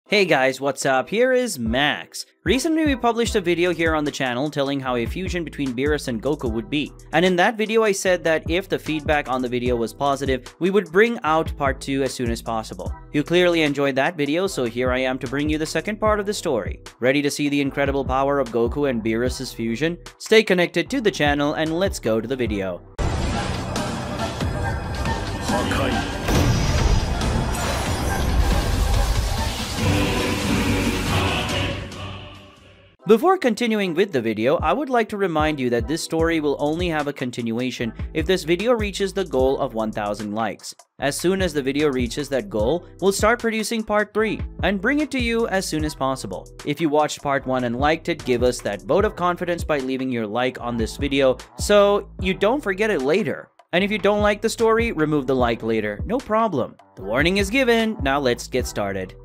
Hey guys, what's up? Here is Max. Recently we published a video here on the channel telling how a fusion between Beerus and Goku would be. And in that video I said that if the feedback on the video was positive, we would bring out part 2 as soon as possible. You clearly enjoyed that video, so here I am to bring you the second part of the story. Ready to see the incredible power of Goku and Beerus' fusion? Stay connected to the channel and let's go to the video. Before continuing with the video, I would like to remind you that this story will only have a continuation if this video reaches the goal of 1,000 likes. As soon as the video reaches that goal, we'll start producing part 3 and bring it to you as soon as possible. If you watched part 1 and liked it, give us that vote of confidence by leaving your like on this video so you don't forget it later. And if you don't like the story, remove the like later, no problem. The warning is given, now let's get started.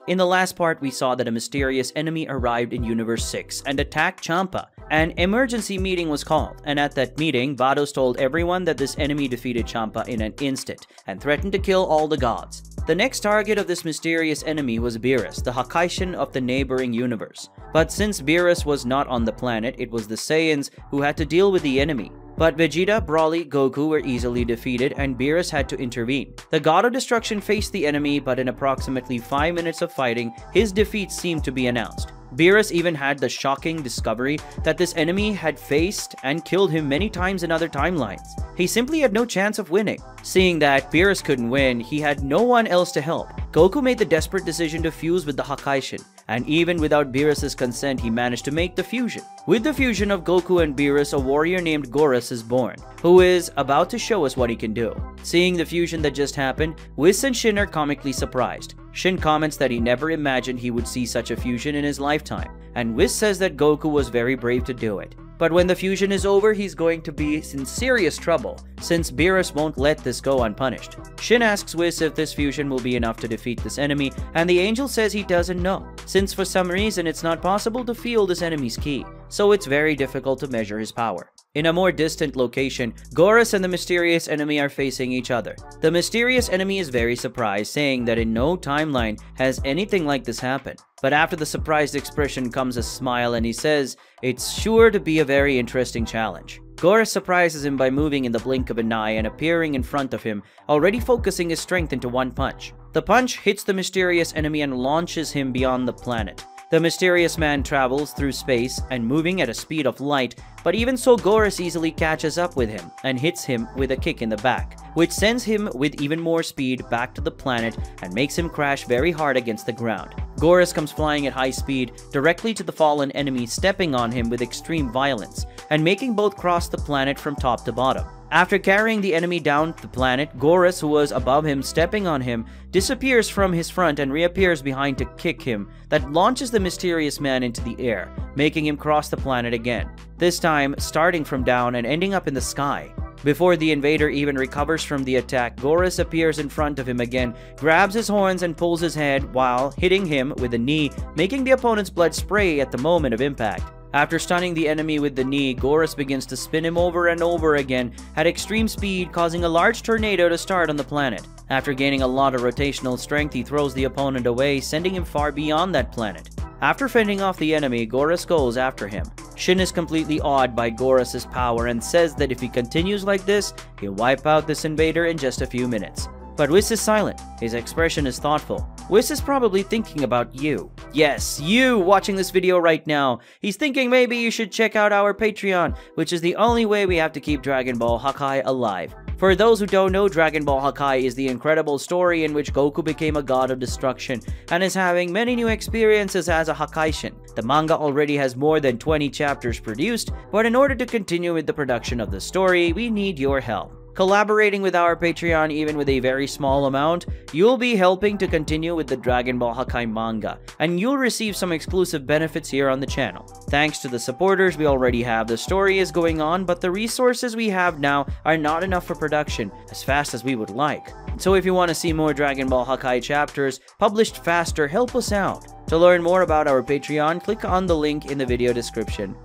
In the last part, we saw that a mysterious enemy arrived in Universe 6 and attacked Champa. An emergency meeting was called, and at that meeting, Vados told everyone that this enemy defeated Champa in an instant and threatened to kill all the gods. The next target of this mysterious enemy was Beerus, the Hakaishin of the neighboring universe. But since Beerus was not on the planet, it was the Saiyans who had to deal with the enemy. But Vegeta, Broly, Goku were easily defeated and Beerus had to intervene. The God of Destruction faced the enemy, but in approximately 5 minutes of fighting, his defeat seemed to be announced. Beerus even had the shocking discovery that this enemy had faced and killed him many times in other timelines. He simply had no chance of winning. Seeing that Beerus couldn't win, he had no one else to help. Goku made the desperate decision to fuse with the Hakaishin, and even without Beerus' consent, he managed to make the fusion. With the fusion of Goku and Beerus, a warrior named Goros is born, who is about to show us what he can do. Seeing the fusion that just happened, Whis and Shin are comically surprised. Shin comments that he never imagined he would see such a fusion in his lifetime, and Whis says that Goku was very brave to do it. But when the fusion is over, he's going to be in serious trouble, since Beerus won't let this go unpunished. Shin asks Whis if this fusion will be enough to defeat this enemy, and the angel says he doesn't know, since for some reason it's not possible to feel this enemy's ki, so it's very difficult to measure his power. In a more distant location, Goros and the mysterious enemy are facing each other. The mysterious enemy is very surprised, saying that in no timeline has anything like this happened. But after the surprised expression comes a smile and he says, it's sure to be a very interesting challenge. Goros surprises him by moving in the blink of an eye and appearing in front of him, already focusing his strength into one punch. The punch hits the mysterious enemy and launches him beyond the planet. The mysterious man travels through space and moving at a speed of light, but even so Goros easily catches up with him and hits him with a kick in the back, which sends him with even more speed back to the planet and makes him crash very hard against the ground. Goros comes flying at high speed directly to the fallen enemy, stepping on him with extreme violence and making both cross the planet from top to bottom. After carrying the enemy down the planet, Goros, who was above him stepping on him, disappears from his front and reappears behind to kick him that launches the mysterious man into the air, making him cross the planet again, this time starting from down and ending up in the sky. Before the invader even recovers from the attack, Goros appears in front of him again, grabs his horns and pulls his head while hitting him with a knee, making the opponent's blood spray at the moment of impact. After stunning the enemy with the knee, Goros begins to spin him over and over again at extreme speed, causing a large tornado to start on the planet. After gaining a lot of rotational strength, he throws the opponent away, sending him far beyond that planet. After fending off the enemy, Goros goes after him. Shin is completely awed by Goros' power and says that if he continues like this, he'll wipe out this invader in just a few minutes. But Whis is silent. His expression is thoughtful. Whis is probably thinking about you. Yes, you watching this video right now. He's thinking maybe you should check out our Patreon, which is the only way we have to keep Dragon Ball Hakai alive. For those who don't know, Dragon Ball Hakai is the incredible story in which Goku became a god of destruction and is having many new experiences as a Hakaishin. The manga already has more than 20 chapters produced, but in order to continue with the production of the story, we need your help. Collaborating with our Patreon even with a very small amount, you'll be helping to continue with the Dragon Ball Hakai manga, and you'll receive some exclusive benefits here on the channel. Thanks to the supporters we already have, the story is going on, but the resources we have now are not enough for production as fast as we would like. So if you want to see more Dragon Ball Hakai chapters published faster, help us out. To learn more about our Patreon, click on the link in the video description.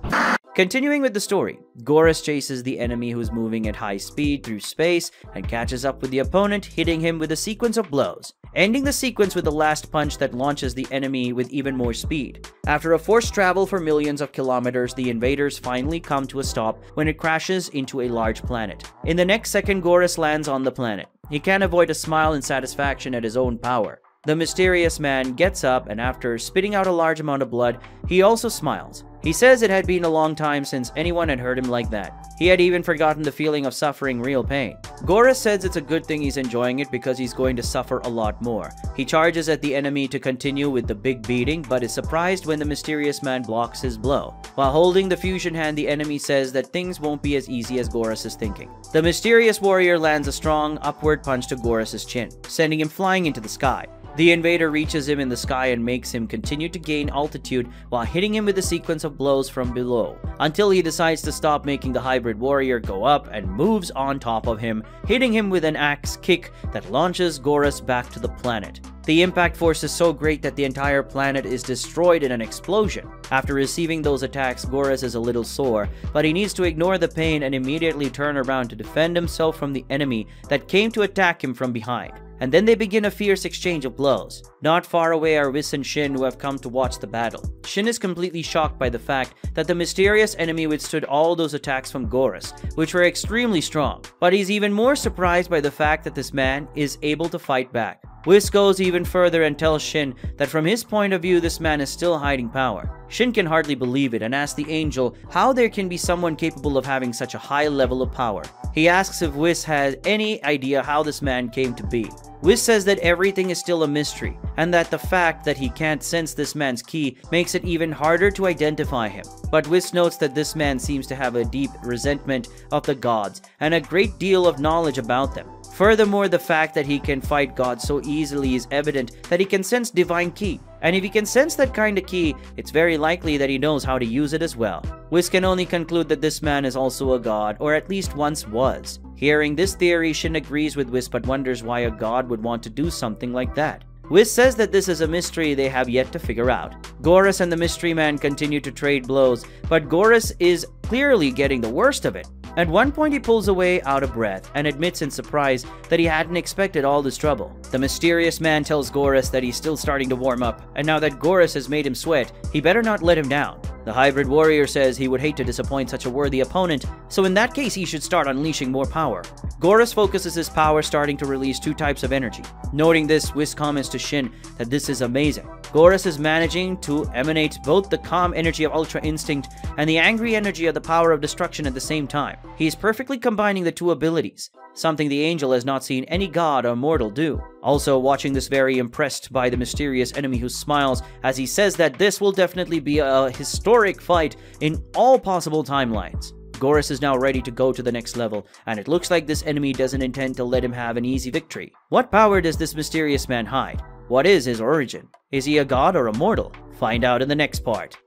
Continuing with the story, Goros chases the enemy who's moving at high speed through space and catches up with the opponent, hitting him with a sequence of blows. ending the sequence with the last punch that launches the enemy with even more speed. After a forced travel for millions of kilometers, the invaders finally come to a stop when it crashes into a large planet. In the next second, Goros lands on the planet. He can't avoid a smile in satisfaction at his own power. The mysterious man gets up, and after spitting out a large amount of blood, he also smiles. He says it had been a long time since anyone had hurt him like that. He had even forgotten the feeling of suffering real pain. Goros says it's a good thing he's enjoying it because he's going to suffer a lot more. He charges at the enemy to continue with the big beating, but is surprised when the mysterious man blocks his blow. While holding the fusion hand, the enemy says that things won't be as easy as Goros is thinking. The mysterious warrior lands a strong upward punch to Goros's chin, sending him flying into the sky. The invader reaches him in the sky and makes him continue to gain altitude while hitting him with a sequence of blows from below, until he decides to stop, making the hybrid warrior go up and moves on top of him, hitting him with an axe kick that launches Goros back to the planet. The impact force is so great that the entire planet is destroyed in an explosion. After receiving those attacks, Goros is a little sore, but he needs to ignore the pain and immediately turn around to defend himself from the enemy that came to attack him from behind. And then they begin a fierce exchange of blows. Not far away are Whis and Shin, who have come to watch the battle. Shin is completely shocked by the fact that the mysterious enemy withstood all those attacks from Goros, which were extremely strong. But he's even more surprised by the fact that this man is able to fight back. Whis goes even further and tells Shin that from his point of view, this man is still hiding power. Shin can hardly believe it and asks the angel how there can be someone capable of having such a high level of power. He asks if Whis has any idea how this man came to be. Whis says that everything is still a mystery, and that the fact that he can't sense this man's ki makes it even harder to identify him. But Whis notes that this man seems to have a deep resentment of the gods, and a great deal of knowledge about them. Furthermore, the fact that he can fight gods so easily is evident that he can sense divine ki. And if he can sense that kind of ki, it's very likely that he knows how to use it as well. Whis can only conclude that this man is also a god, or at least once was. Hearing this theory, Shin agrees with Whis but wonders why a god would want to do something like that. Whis says that this is a mystery they have yet to figure out. Goros and the mystery man continue to trade blows, but Goros is clearly getting the worst of it. At one point, he pulls away out of breath and admits in surprise that he hadn't expected all this trouble. The mysterious man tells Goros that he's still starting to warm up, and now that Goros has made him sweat, he better not let him down. The hybrid warrior says he would hate to disappoint such a worthy opponent, so in that case he should start unleashing more power. Goros focuses his power, starting to release 2 types of energy. Noting this, Whis comments to Shin that this is amazing. Goros is managing to emanate both the calm energy of Ultra Instinct and the angry energy of the power of destruction at the same time. He is perfectly combining the 2 abilities, something the angel has not seen any god or mortal do. Also, watching this, very impressed by the mysterious enemy who smiles as he says that this will definitely be a historic fight in all possible timelines. Goros is now ready to go to the next level, and it looks like this enemy doesn't intend to let him have an easy victory. What power does this mysterious man hide? What is his origin? Is he a god or a mortal? Find out in the next part.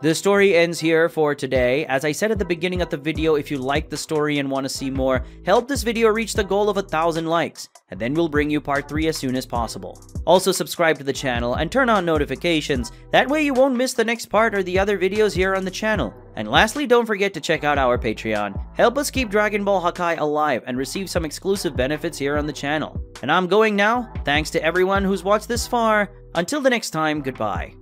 The story ends here for today. As I said at the beginning of the video, if you like the story and want to see more, help this video reach the goal of 1,000 likes, and then we'll bring you part 3 as soon as possible. Also, subscribe to the channel and turn on notifications, that way you won't miss the next part or the other videos here on the channel. And lastly, don't forget to check out our Patreon. Help us keep Dragon Ball Hakai alive and receive some exclusive benefits here on the channel. And I'm going now. Thanks to everyone who's watched this far. Until the next time, goodbye.